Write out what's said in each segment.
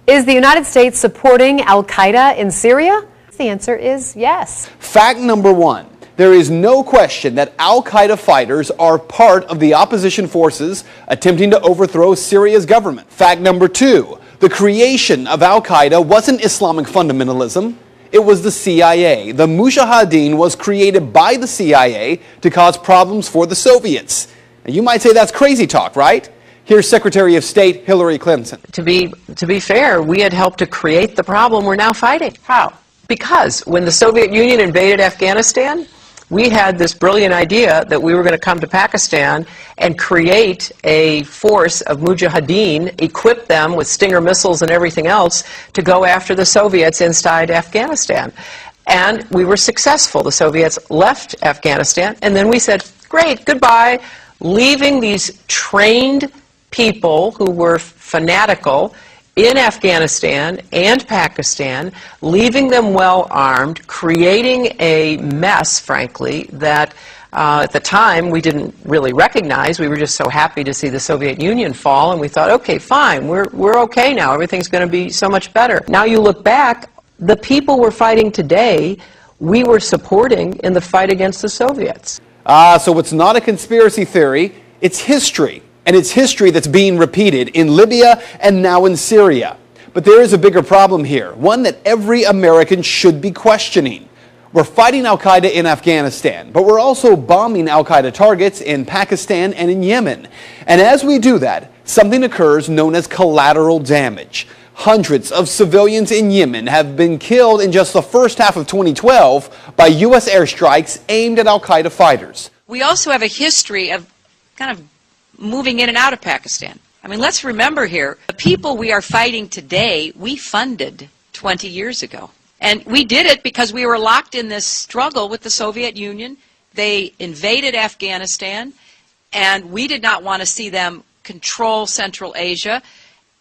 Is the United States supporting al-Qaeda in Syria? The answer is yes. Fact number one, there is no question that al-Qaeda fighters are part of the opposition forces attempting to overthrow Syria's government. Fact number two, the creation of al-Qaeda wasn't Islamic fundamentalism. It was the CIA. The Mujahideen was created by the CIA to cause problems for the Soviets. And you might say that's crazy talk, right? Here's Secretary of State Hillary Clinton. To be fair, we had helped to create the problem we're now fighting. How? Because when the Soviet Union invaded Afghanistan, we had this brilliant idea that we were going to come to Pakistan and create a force of Mujahideen, equip them with Stinger missiles and everything else to go after the Soviets inside Afghanistan. And we were successful. The Soviets left Afghanistan, and then we said, great, goodbye, leaving these trained people who were fanatical in Afghanistan and Pakistan, leaving them well armed, creating a mess, frankly, that at the time we didn't really recognize. We were just so happy to see the Soviet Union fall, and we thought, okay, fine, we're okay now. Everything's going to be so much better. Now you look back, the people we're fighting today, we were supporting in the fight against the Soviets. So it's not a conspiracy theory, it's history. And it's history that's being repeated in Libya and now in Syria. But there is a bigger problem here, one that every American should be questioning. We're fighting al-Qaeda in Afghanistan, but we're also bombing al-Qaeda targets in Pakistan and in Yemen. And as we do that, something occurs known as collateral damage. Hundreds of civilians in Yemen have been killed in just the first half of 2012 by U.S. airstrikes aimed at al-Qaeda fighters. We also have a history of kind of moving in and out of Pakistan. I mean, let's remember here, the people we are fighting today, we funded 20 years ago. And we did it because we were locked in this struggle with the Soviet Union. They invaded Afghanistan, and we did not want to see them control Central Asia.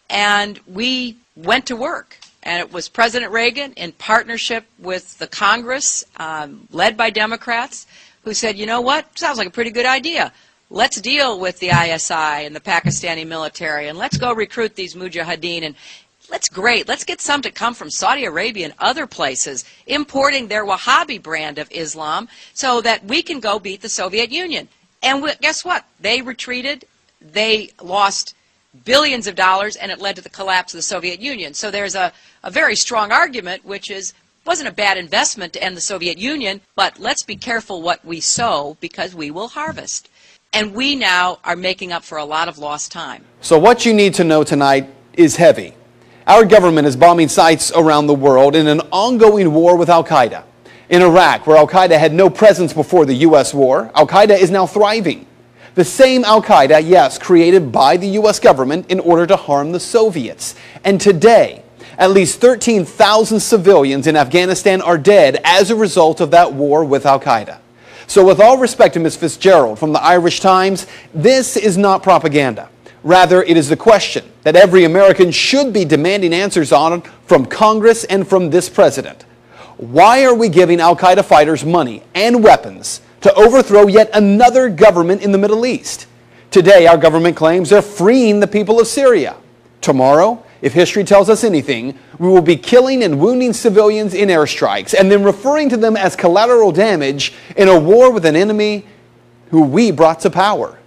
And we went to work. And it was President Reagan, in partnership with the Congress, led by Democrats, who said, you know what, sounds like a pretty good idea. Let's deal with the ISI and the Pakistani military, and let's go recruit these Mujahideen, and let's get some to come from Saudi Arabia and other places, importing their Wahhabi brand of Islam so that we can go beat the Soviet Union. And guess what? They retreated, they lost billions of dollars, and it led to the collapse of the Soviet Union. So there's a very strong argument, which is, it wasn't a bad investment to end the Soviet Union, but let's be careful what we sow because we will harvest. And we now are making up for a lot of lost time. So what you need to know tonight is heavy. Our government is bombing sites around the world in an ongoing war with al-Qaeda. In Iraq, where al-Qaeda had no presence before the U.S. war, al-Qaeda is now thriving. The same al-Qaeda, yes, created by the U.S. government in order to harm the Soviets. And today, at least 13,000 civilians in Afghanistan are dead as a result of that war with al-Qaeda. So with all respect to Ms. Fitzgerald from the Irish Times, this is not propaganda. Rather, it is the question that every American should be demanding answers on from Congress and from this president. Why are we giving al-Qaeda fighters money and weapons to overthrow yet another government in the Middle East? Today, our government claims they're freeing the people of Syria. Tomorrow, if history tells us anything, we will be killing and wounding civilians in airstrikes and then referring to them as collateral damage in a war with an enemy who we brought to power.